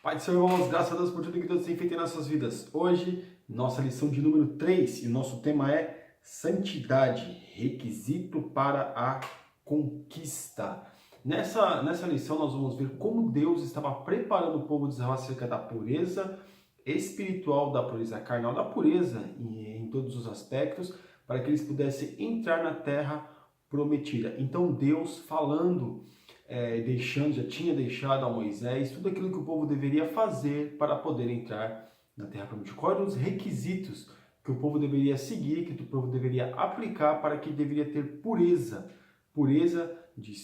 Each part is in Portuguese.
Pai do Senhor, irmãos, graças a Deus por tudo que Deus tem feito em nossas vidas. Hoje, nossa lição de número 3 e o nosso tema é santidade, requisito para a conquista. Nessa lição, nós vamos ver como Deus estava preparando o povo de Israel acerca da pureza espiritual, da pureza carnal, da pureza em todos os aspectos, para que eles pudessem entrar na terra prometida. Então, Deus falando já tinha deixado a Moisés tudo aquilo que o povo deveria fazer para poder entrar na Terra Prometida. Quais eram os requisitos que o povo deveria seguir, que o povo deveria aplicar para que deveria ter pureza?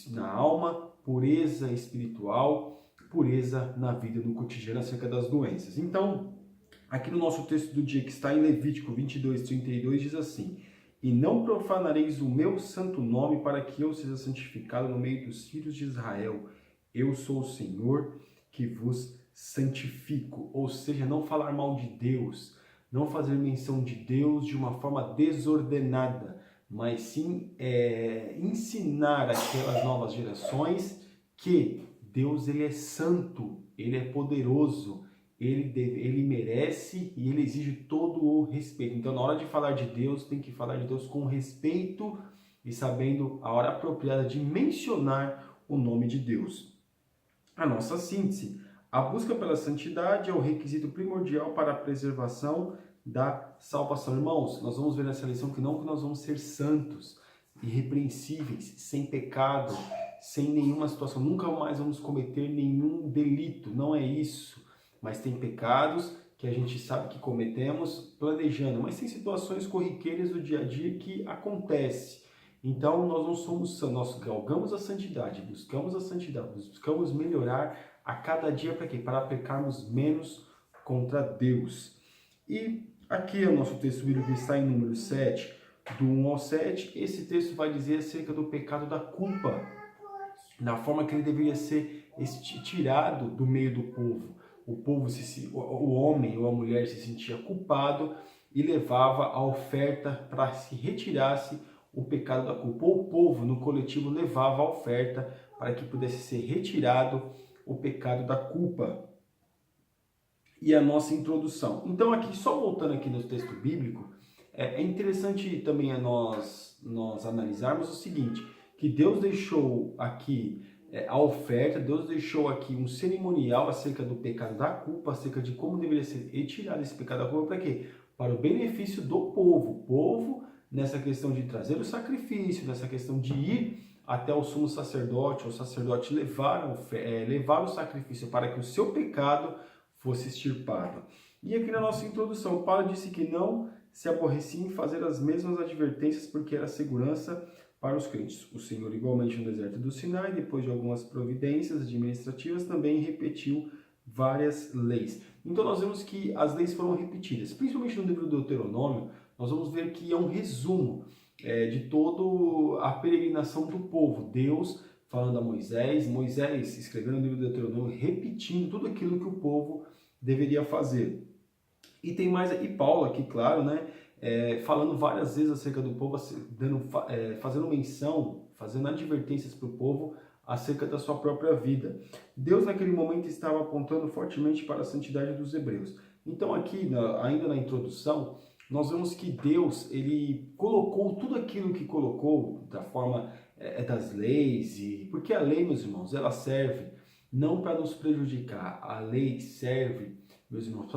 Na alma, pureza espiritual, pureza na vida, no cotidiano, acerca das doenças. Então, aqui no nosso texto do dia, que está em Levítico 22:32, diz assim: E não profanareis o meu santo nome, para que eu seja santificado no meio dos filhos de Israel. Eu sou o Senhor que vos santifico. Ou seja, não falar mal de Deus, não fazer menção de Deus de uma forma desordenada, mas sim ensinar aquelas novas gerações que Deus ele é santo, ele é poderoso, ele merece e ele exige todo o respeito. Então, na hora de falar de Deus, tem que falar de Deus com respeito e sabendo a hora apropriada de mencionar o nome de Deus. A nossa síntese: a busca pela santidade é o requisito primordial para a preservação da salvação. Irmãos, nós vamos ver nessa lição que nós vamos ser santos, irrepreensíveis, sem pecado, sem nenhuma situação, nunca mais vamos cometer nenhum delito, não é isso. Mas tem pecados que a gente sabe que cometemos planejando, mas tem situações corriqueiras do dia a dia que acontece. Então nós não somos santos, nós galgamos a santidade, buscamos melhorar a cada dia para quê? Para pecarmos menos contra Deus. E aqui é o nosso texto bíblico que está em número 7, do 1 ao 7, esse texto vai dizer acerca do pecado da culpa, na forma que ele deveria ser tirado do meio do povo. O homem ou a mulher se sentia culpado e levava a oferta para se retirasse o pecado da culpa. Ou o povo, no coletivo, levava a oferta para que pudesse ser retirado o pecado da culpa. E a nossa introdução. Então, aqui, só voltando aqui no texto bíblico, é interessante também nós analisarmos o seguinte, que Deus deixou aqui a oferta, Deus deixou aqui um cerimonial acerca do pecado da culpa, acerca de como deveria ser retirado esse pecado da culpa, para quê? Para o benefício do povo. O povo, nessa questão de trazer o sacrifício, nessa questão de ir até o sumo sacerdote, o sacerdote levar o sacrifício para que o seu pecado fosse extirpado. E aqui na nossa introdução, Paulo disse que não se aborrecia em fazer as mesmas advertências porque era segurança para os crentes. O Senhor, igualmente no deserto do Sinai, depois de algumas providências administrativas, também repetiu várias leis. Então nós vemos que as leis foram repetidas, principalmente no livro do Deuteronômio. Nós vamos ver que é um resumo de toda a peregrinação do povo. Deus falando a Moisés escrevendo no livro do Deuteronômio, repetindo tudo aquilo que o povo deveria fazer. E tem mais aqui Paulo aqui, claro, né? Falando várias vezes acerca do povo, fazendo menção, fazendo advertências para o povo acerca da sua própria vida. Deus naquele momento estava apontando fortemente para a santidade dos hebreus. Então aqui, ainda na introdução, nós vemos que Deus, ele colocou tudo aquilo que colocou da forma das leis, porque a lei, meus irmãos, ela serve não para nos prejudicar, a lei serve, meus irmãos,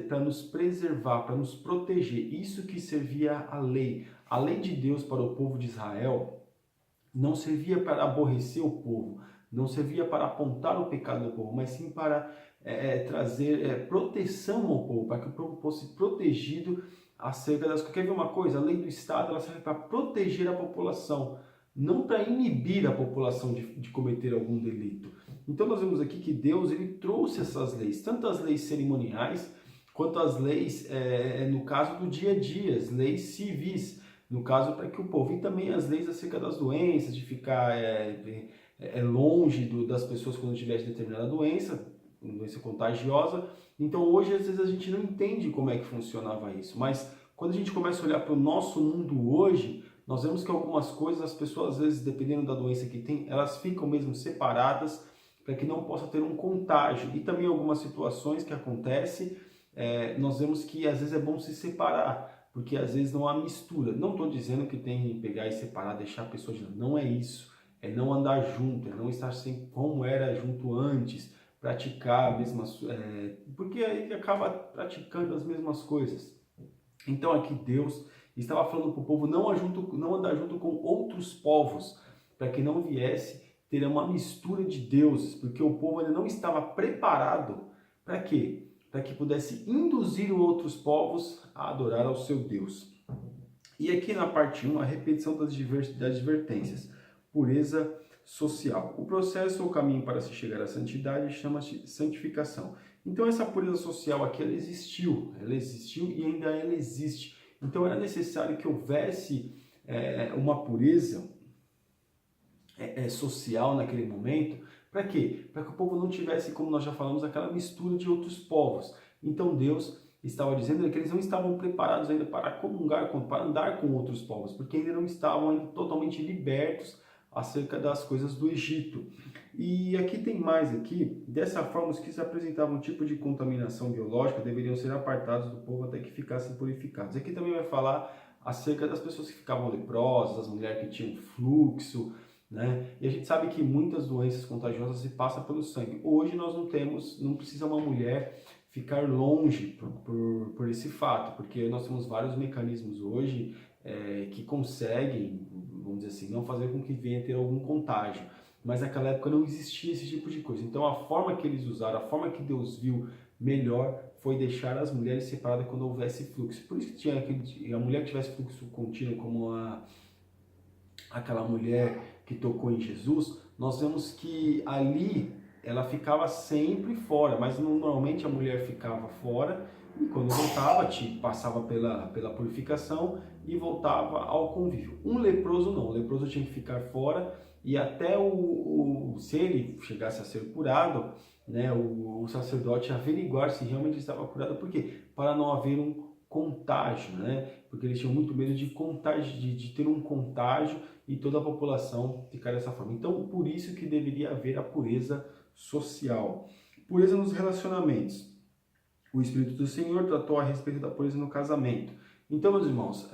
para nos preservar, para nos proteger. Isso que servia a lei. A lei de Deus para o povo de Israel não servia para aborrecer o povo, não servia para apontar o pecado do povo, mas sim para trazer proteção ao povo, para que o povo fosse protegido acerca das coisas. Quer ver uma coisa? A lei do Estado ela serve para proteger a população, não para inibir a população de cometer algum delito. Então nós vemos aqui que Deus ele trouxe essas leis, tanto as leis cerimoniais, quanto as leis, no caso do dia a dia, as leis civis, no caso para que o povo, e também as leis acerca das doenças, de ficar longe das pessoas quando tivesse determinada doença contagiosa. Então hoje às vezes a gente não entende como é que funcionava isso, mas quando a gente começa a olhar para o nosso mundo hoje, nós vemos que algumas coisas, as pessoas às vezes, dependendo da doença que tem, elas ficam mesmo separadas para que não possa ter um contágio. E também algumas situações que acontecem, nós vemos que às vezes é bom se separar, porque às vezes não há mistura. Não estou dizendo que tem que pegar e separar, deixar a pessoa de lado. Não é isso. É não andar junto, é não estar sempre como era junto antes, praticar a mesma, porque aí ele acaba praticando as mesmas coisas. Então aqui Deus estava falando para o povo não andar junto com outros povos, para que não viesse ter uma mistura de deuses, porque o povo ainda não estava preparado para quê? Para que pudesse induzir outros povos a adorar ao seu Deus. E aqui na parte 1, a repetição das advertências. Pureza social. O processo ou caminho para se chegar à santidade chama-se santificação. Então essa pureza social aqui, ela existiu e ainda ela existe. Então era necessário que houvesse uma pureza social naquele momento. Para quê? Para que o povo não tivesse, como nós já falamos, aquela mistura de outros povos. Então Deus estava dizendo que eles não estavam preparados ainda para comungar, para andar com outros povos, porque ainda não estavam ainda totalmente libertos acerca das coisas do Egito. E aqui tem mais aqui, dessa forma os que se apresentavam um tipo de contaminação biológica deveriam ser apartados do povo até que ficassem purificados. Aqui também vai falar acerca das pessoas que ficavam leprosas, das mulheres que tinham fluxo, né? E a gente sabe que muitas doenças contagiosas se passam pelo sangue. Hoje nós não precisa uma mulher ficar longe por esse fato, porque nós temos vários mecanismos hoje que conseguem, vamos dizer assim, não fazer com que venha ter algum contágio. Mas naquela época não existia esse tipo de coisa. Então a forma que eles usaram, a forma que Deus viu melhor foi deixar as mulheres separadas quando houvesse fluxo. Por isso que tinha a mulher que tivesse fluxo contínuo, como aquela mulher que tocou em Jesus, nós vemos que ali ela ficava sempre fora, mas normalmente a mulher ficava fora e quando voltava, passava pela purificação e voltava ao convívio. Um leproso não, o leproso tinha que ficar fora e até se ele chegasse a ser curado, né, o sacerdote averiguar se realmente estava curado. Por quê? Para não haver um contágio, né? Porque eles tinham muito medo de ter um contágio e toda a população ficar dessa forma. Então, por isso que deveria haver a pureza social. Pureza nos relacionamentos. O Espírito do Senhor tratou a respeito da pureza no casamento. Então, meus irmãos,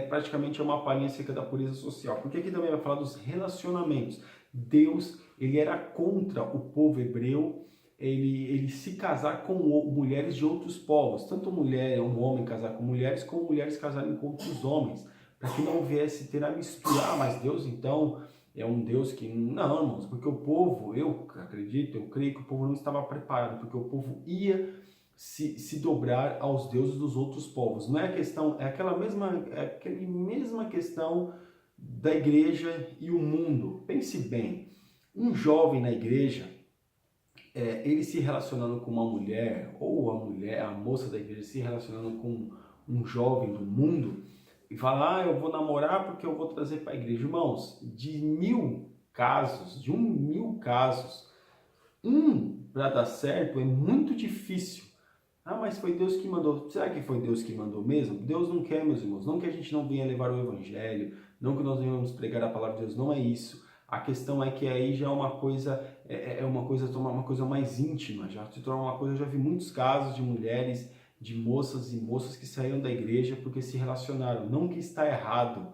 praticamente uma palhinha acerca da pureza social. Porque aqui também vai falar dos relacionamentos. Deus, ele era contra o povo hebreu, ele se casar com mulheres de outros povos. Tanto um homem casar com mulheres, como mulheres casarem com outros homens. Para que não viesse ter a misturar. Mas Deus, então, é um Deus que... Não, irmãos, porque o povo, eu creio que o povo não estava preparado. Porque o povo ia se dobrar aos deuses dos outros povos. Não é a questão, é aquela mesma questão da igreja e o mundo. Pense bem, um jovem na igreja, ele se relacionando com uma mulher, ou a moça da igreja se relacionando com um jovem do mundo, e fala, eu vou namorar porque eu vou trazer para a igreja. Irmãos, de 1.000 casos, para dar certo é muito difícil. Mas foi Deus que mandou. Será que foi Deus que mandou mesmo? Deus não quer, meus irmãos. Não que a gente não venha levar o evangelho, não que nós venhamos pregar a palavra de Deus, não é isso. A questão é que aí já é uma coisa, tornar uma coisa mais íntima, já se torna uma coisa. Eu já vi muitos casos de mulheres, de moças e moças que saíram da igreja porque se relacionaram. Não que está errado,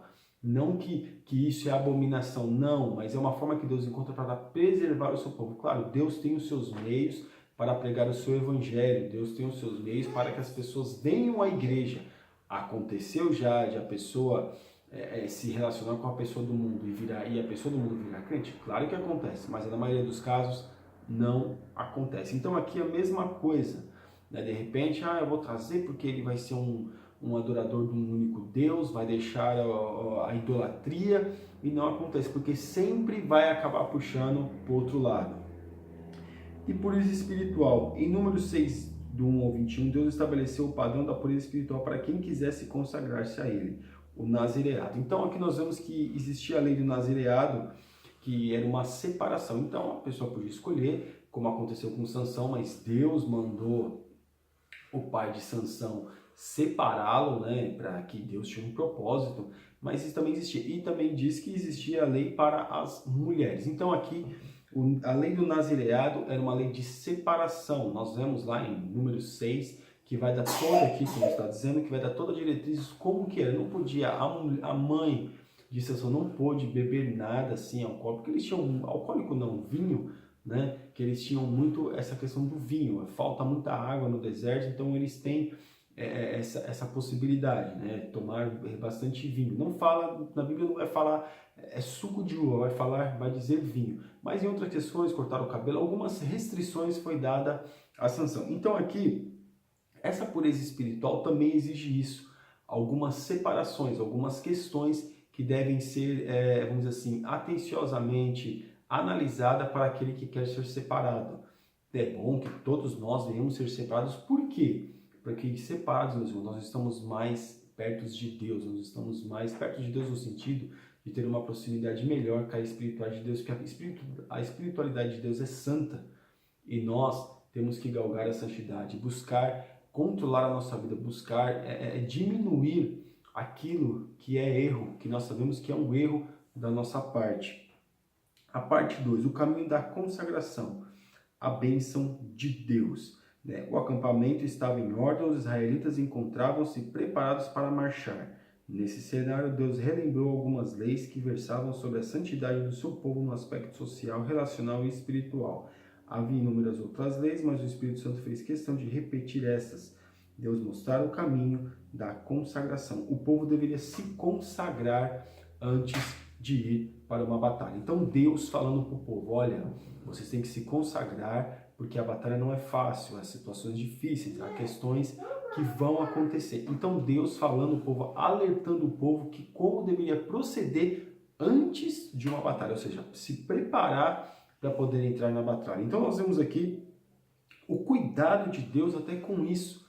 não que isso é abominação, não, mas é uma forma que Deus encontra para preservar o seu povo. Claro, Deus tem os seus meios para pregar o seu evangelho, Deus tem os seus meios para que as pessoas venham à igreja. Aconteceu já de a pessoa se relacionar com a pessoa do mundo e a pessoa do mundo virar crente? Claro que acontece, mas na maioria dos casos não acontece. Então aqui é a mesma coisa, né? De repente, eu vou trazer porque ele vai ser um adorador de um único Deus, vai deixar a idolatria, e não acontece, porque sempre vai acabar puxando para o outro lado. E pureza espiritual. Em Números 6, do 1 ao 21, Deus estabeleceu o padrão da pureza espiritual para quem quisesse consagrar-se a ele, o nazireado. Então aqui nós vemos que existia a lei do nazireado, que era uma separação. Então a pessoa podia escolher, como aconteceu com Sansão, mas Deus mandou o pai de Sansão separá-lo, né, para que Deus tinha um propósito, mas isso também existia. E também diz que existia a lei para as mulheres. Então aqui A lei do nazireado era uma lei de separação. Nós vemos lá em número 6, que vai dar toda aqui, como está dizendo, que vai dar toda a diretriz como que era. Não podia, a mãe de Sansão não pôde beber nada assim alcoólico, porque eles tinham, alcoólico não, vinho, né? Que eles tinham muito essa questão do vinho, falta muita água no deserto, então eles têm essa possibilidade, né? Tomar bastante vinho. Não fala, na Bíblia não vai falar suco de uva, vai dizer vinho. Mas em outras questões, cortar o cabelo, algumas restrições foi dada a Sansão. Então aqui, essa pureza espiritual também exige isso, algumas separações, algumas questões que devem ser, vamos dizer assim, atenciosamente analisada para aquele que quer ser separado. É bom que todos nós venhamos ser separados, por quê? Porque separados, meus irmãos, nós estamos mais perto de Deus, nós estamos mais perto de Deus no sentido de ter uma proximidade melhor com a espiritualidade de Deus, porque a espiritualidade de Deus é santa e nós temos que galgar a santidade, buscar controlar a nossa vida, buscar diminuir aquilo que é erro, que nós sabemos que é um erro da nossa parte. A parte 2, o caminho da consagração, a bênção de Deus. O acampamento estava em ordem, os israelitas encontravam-se preparados para marchar. Nesse cenário, Deus relembrou algumas leis que versavam sobre a santidade do seu povo no aspecto social, relacional e espiritual. Havia inúmeras outras leis, mas o Espírito Santo fez questão de repetir essas. Deus mostrar o caminho da consagração. O povo deveria se consagrar antes de ir para uma batalha. Então Deus falando para o povo, olha, vocês têm que se consagrar, porque a batalha não é fácil, há situações difíceis, há questões que vão acontecer. Então Deus falando o povo, alertando o povo que como deveria proceder antes de uma batalha, ou seja, se preparar para poder entrar na batalha. Então nós vemos aqui o cuidado de Deus até com isso,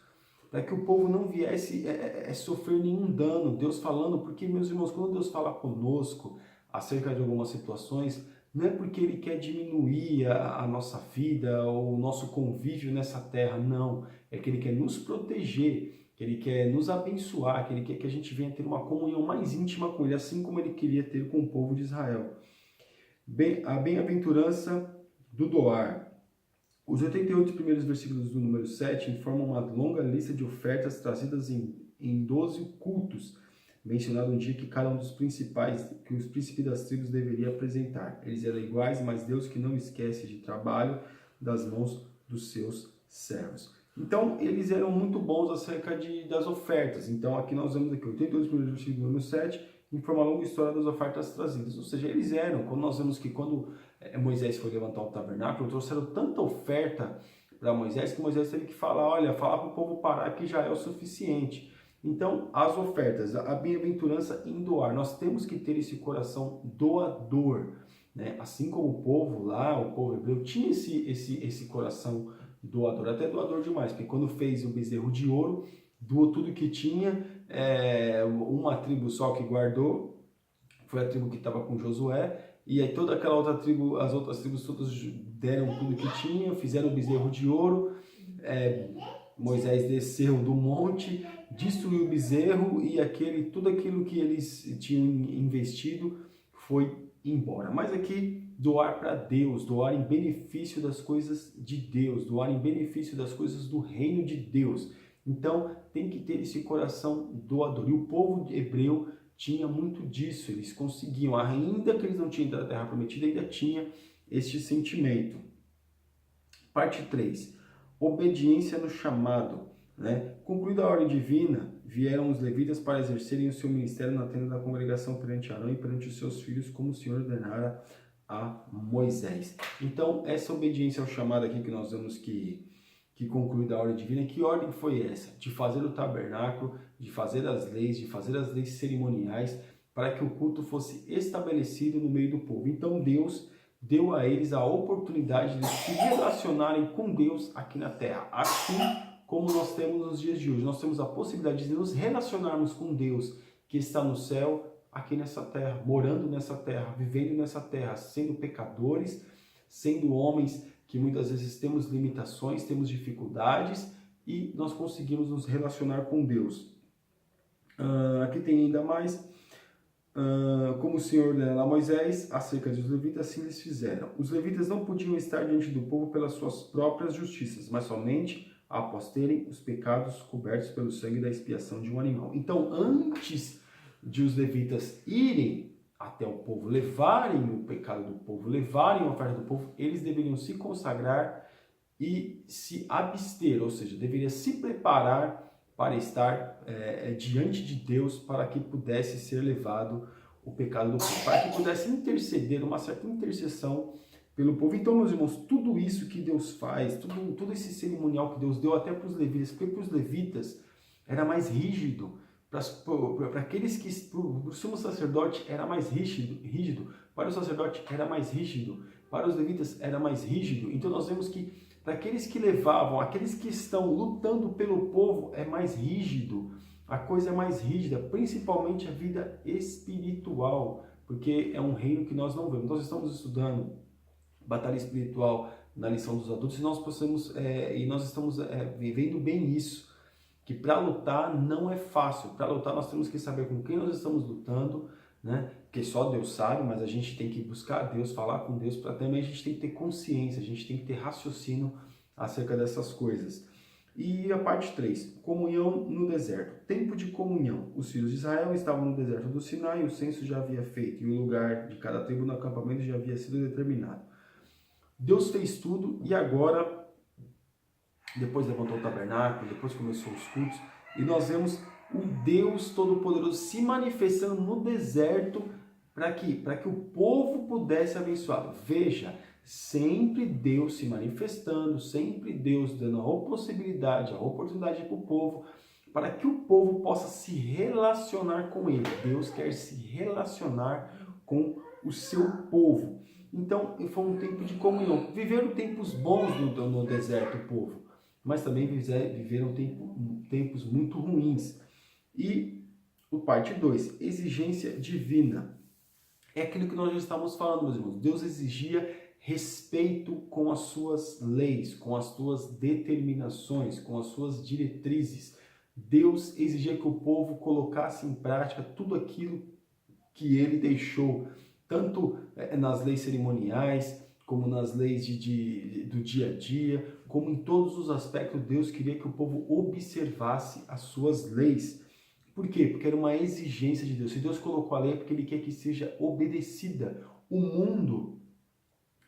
para que o povo não viesse sofrer nenhum dano. Deus falando, porque meus irmãos, quando Deus fala conosco acerca de algumas situações, não é porque Ele quer diminuir a nossa vida ou o nosso convívio nessa terra, não. É que Ele quer nos proteger, que Ele quer nos abençoar, que Ele quer que a gente venha ter uma comunhão mais íntima com Ele, assim como Ele queria ter com o povo de Israel. A bem-aventurança do doar. Os 88 primeiros versículos do número 7 informam uma longa lista de ofertas trazidas em 12 cultos, mencionado um dia que cada um dos principais, que os príncipes das tribos deveria apresentar. Eles eram iguais, mas Deus que não esquece de trabalho das mãos dos seus servos. Então, eles eram muito bons acerca das ofertas. Então, aqui nós vemos aqui 88 primeiros versículos do número 7, informa a longa história das ofertas trazidas. Ou seja, eles eram, quando nós vemos que quando Moisés foi levantar o tabernáculo, trouxeram tanta oferta para Moisés que Moisés teve que falar, olha, falar para o povo parar que já é o suficiente. Então, as ofertas, a bem-aventurança em doar, nós temos que ter esse coração doador, né? Assim como o povo lá, o povo hebreu, tinha esse coração doador, até doador demais, porque quando fez o bezerro de ouro, doou tudo que tinha, uma tribo só que guardou, foi a tribo que estava com Josué, e aí toda aquela outra tribo, as outras tribos todas deram tudo que tinham, fizeram o bezerro de ouro, Moisés desceu do monte, destruiu o bezerro e tudo aquilo que eles tinham investido foi embora. Mas aqui, doar para Deus, doar em benefício das coisas de Deus, doar em benefício das coisas do reino de Deus. Então, tem que ter esse coração doador. E o povo hebreu tinha muito disso, eles conseguiam, ainda que eles não tinham entrado na terra prometida, ainda tinha este sentimento. Parte 3. Obediência no chamado. Concluída a ordem divina, vieram os levitas para exercerem o seu ministério na tenda da congregação perante Arão e perante os seus filhos, como o Senhor ordenara a Moisés. Então, essa obediência ao chamado aqui que nós vemos que concluída a ordem divina, que ordem foi essa? De fazer o tabernáculo, de fazer as leis cerimoniais, para que o culto fosse estabelecido no meio do povo. Então, Deus deu a eles a oportunidade de se relacionarem com Deus aqui na terra, assim como nós temos nos dias de hoje. Nós temos a possibilidade de nos relacionarmos com Deus que está no céu, aqui nessa terra, morando nessa terra, vivendo nessa terra, sendo pecadores, sendo homens que muitas vezes temos limitações, temos dificuldades e nós conseguimos nos relacionar com Deus. Aqui tem ainda mais. como o Senhor ordenou a Moisés, acerca dos levitas, assim eles fizeram. Os levitas não podiam estar diante do povo pelas suas próprias justiças, mas somente após terem os pecados cobertos pelo sangue da expiação de um animal. Então, antes de os levitas irem até o povo, levarem o pecado do povo, levarem a oferta do povo, eles deveriam se consagrar e se abster, ou seja, deveria se preparar para estar diante de Deus, para que pudesse ser levado o pecado do povo, para que pudesse interceder, uma certa intercessão pelo povo. Então, meus irmãos, tudo isso que Deus faz, todo esse cerimonial que Deus deu até para os levitas, porque para os levitas era mais rígido, para aqueles que, para o sumo sacerdote era mais rígido, para o sacerdote era mais rígido, para os levitas era mais rígido. Então nós vemos que para aqueles que levavam, aqueles que estão lutando pelo povo, é mais rígido, a coisa é mais rígida, principalmente a vida espiritual, porque é um reino que nós não vemos. Nós estamos estudando batalha espiritual na lição dos adultos e nós estamos vivendo bem isso, que para lutar não é fácil. Para lutar nós temos que saber com quem nós estamos lutando, né? Porque só Deus sabe, mas a gente tem que buscar Deus, falar com Deus, para também a gente tem que ter consciência, a gente tem que ter raciocínio acerca dessas coisas. E a parte 3, comunhão no deserto. Tempo de comunhão. Os filhos de Israel estavam no deserto do Sinai, o censo já havia feito, e o lugar de cada tribo no acampamento já havia sido determinado. Deus fez tudo e agora, depois levantou o tabernáculo, depois começou os cultos, e nós vemos o Deus Todo-Poderoso se manifestando no deserto para que o povo pudesse abençoá-lo. Veja, sempre Deus se manifestando, sempre Deus dando a possibilidade, a oportunidade para o povo, para que o povo possa se relacionar com Ele. Deus quer se relacionar com o seu povo. Então, foi um tempo de comunhão. Viveram tempos bons no deserto, o povo, mas também viveram tempos muito ruins. E o parte 2, exigência divina. É aquilo que nós já estamos falando, meus irmãos. Deus exigia respeito com as suas leis, com as suas determinações, com as suas diretrizes. Deus exigia que o povo colocasse em prática tudo aquilo que ele deixou, tanto nas leis cerimoniais, como nas leis do dia a dia, como em todos os aspectos. Deus queria que o povo observasse as suas leis. Por quê? Porque era uma exigência de Deus. Se Deus colocou a lei é porque Ele quer que seja obedecida. O mundo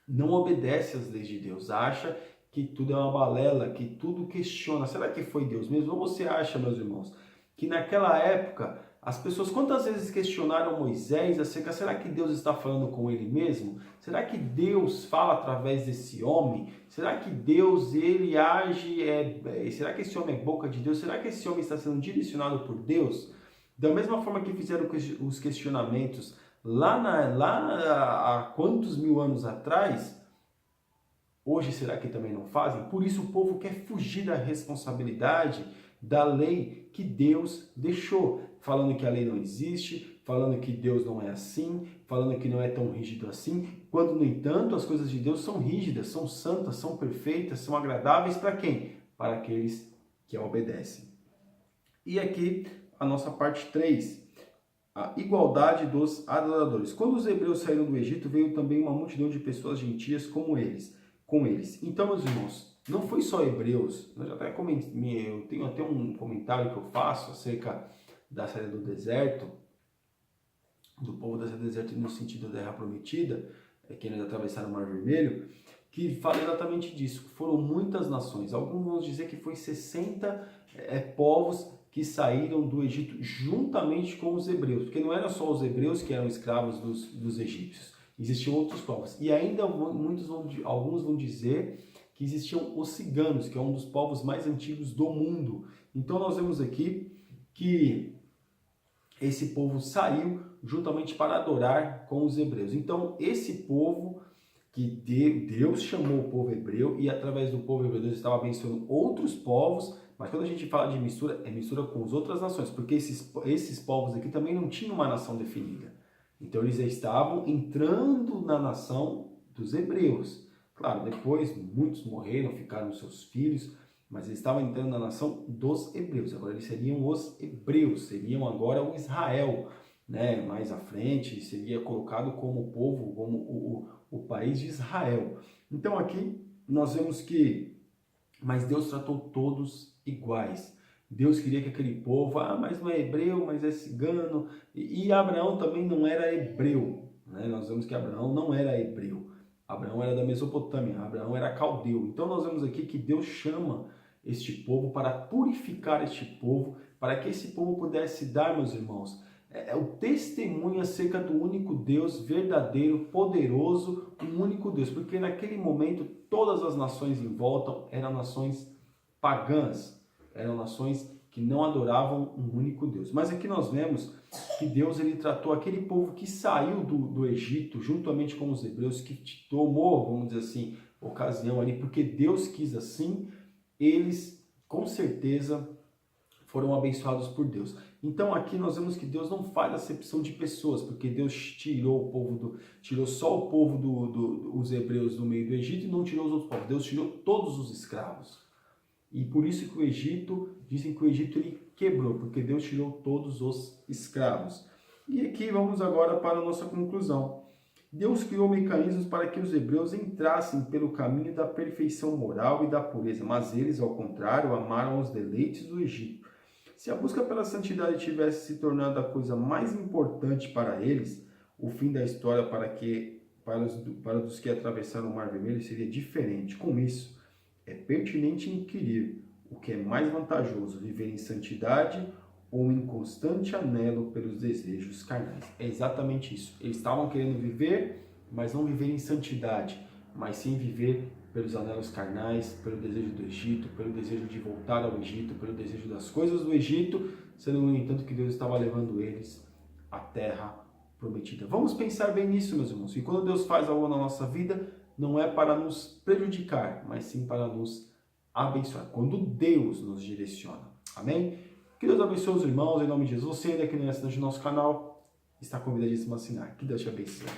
não obedece às leis de Deus, acha que tudo é uma balela, que tudo questiona. Será que foi Deus mesmo? Ou você acha, meus irmãos, que naquela época as pessoas quantas vezes questionaram Moisés acerca, será que Deus está falando com ele mesmo? Será que Deus fala através desse homem? Será que Deus, ele age, será que esse homem é boca de Deus? Será que esse homem está sendo direcionado por Deus? Da mesma forma que fizeram os questionamentos lá há quantos mil anos atrás, hoje será que também não fazem? Por isso o povo quer fugir da responsabilidade da lei que Deus deixou, falando que a lei não existe, falando que Deus não é assim, falando que não é tão rígido assim, quando, no entanto, as coisas de Deus são rígidas, são santas, são perfeitas, são agradáveis para quem? Para aqueles que a obedecem. E aqui a nossa parte 3, a igualdade dos adoradores. Quando os hebreus saíram do Egito, veio também uma multidão de pessoas gentias com eles. Então, meus irmãos, não foi só hebreus, eu tenho até um comentário que eu faço acerca da saída do deserto, do povo da saída do deserto no sentido da Terra Prometida, que eles atravessaram o Mar Vermelho, que fala exatamente disso. Foram muitas nações, alguns vão dizer que foi 60 povos que saíram do Egito juntamente com os hebreus, porque não eram só os hebreus que eram escravos dos egípcios, existiam outros povos. E ainda alguns vão dizer que existiam os ciganos, que é um dos povos mais antigos do mundo. Então nós vemos aqui que esse povo saiu juntamente para adorar com os hebreus. Então esse povo que Deus chamou o povo hebreu, e através do povo hebreu Deus estava abençoando outros povos, mas quando a gente fala de mistura, é mistura com as outras nações, porque esses povos aqui também não tinham uma nação definida. Então eles já estavam entrando na nação dos hebreus. Claro, depois muitos morreram, ficaram seus filhos, mas eles estavam entrando na nação dos hebreus. Agora eles seriam os hebreus, seriam agora o Israel. né, mais à frente, seria colocado como o povo, como o país de Israel. Então aqui nós vemos que, mas Deus tratou todos iguais. Deus queria que aquele povo, mas não é hebreu, mas é cigano. E Abraão também não era hebreu, né? Nós vemos que Abraão não era hebreu. Abraão era da Mesopotâmia, Abraão era caldeu. Então nós vemos aqui que Deus chama este povo para purificar este povo, para que esse povo pudesse dar, meus irmãos, o testemunho acerca do único Deus verdadeiro, poderoso, um único Deus. Porque naquele momento todas as nações em volta eram nações pagãs, eram nações que não adoravam um único Deus. Mas aqui nós vemos que Deus ele tratou aquele povo que saiu do Egito, juntamente com os hebreus, que tomou, vamos dizer assim, ocasião ali, porque Deus quis assim, eles com certeza foram abençoados por Deus. Então aqui nós vemos que Deus não faz acepção de pessoas, porque Deus tirou o povo tirou só o povo dos hebreus do meio do Egito e não tirou os outros povos. Deus tirou todos os escravos. E por isso que o Egito, dizem que o Egito ele quebrou, porque Deus tirou todos os escravos. E aqui vamos agora para a nossa conclusão. Deus criou mecanismos para que os hebreus entrassem pelo caminho da perfeição moral e da pureza, mas eles, ao contrário, amaram os deleites do Egito. Se a busca pela santidade tivesse se tornado a coisa mais importante para eles, o fim da história para os que atravessaram o Mar Vermelho seria diferente. Com isso, é pertinente inquirir o que é mais vantajoso, viver em santidade ou em constante anelo pelos desejos carnais. É exatamente isso. Eles estavam querendo viver, mas não viver em santidade, mas sim viver pelos anelos carnais, pelo desejo do Egito, pelo desejo de voltar ao Egito, pelo desejo das coisas do Egito, sendo no entanto que Deus estava levando eles à terra prometida. Vamos pensar bem nisso, meus irmãos. E quando Deus faz algo na nossa vida, não é para nos prejudicar, mas sim para nos abençoar. Quando Deus nos direciona. Amém? Que Deus abençoe os irmãos, em nome de Jesus. Você ainda que não é assinante do nosso canal, está convidadíssimo a assinar. Que Deus te abençoe.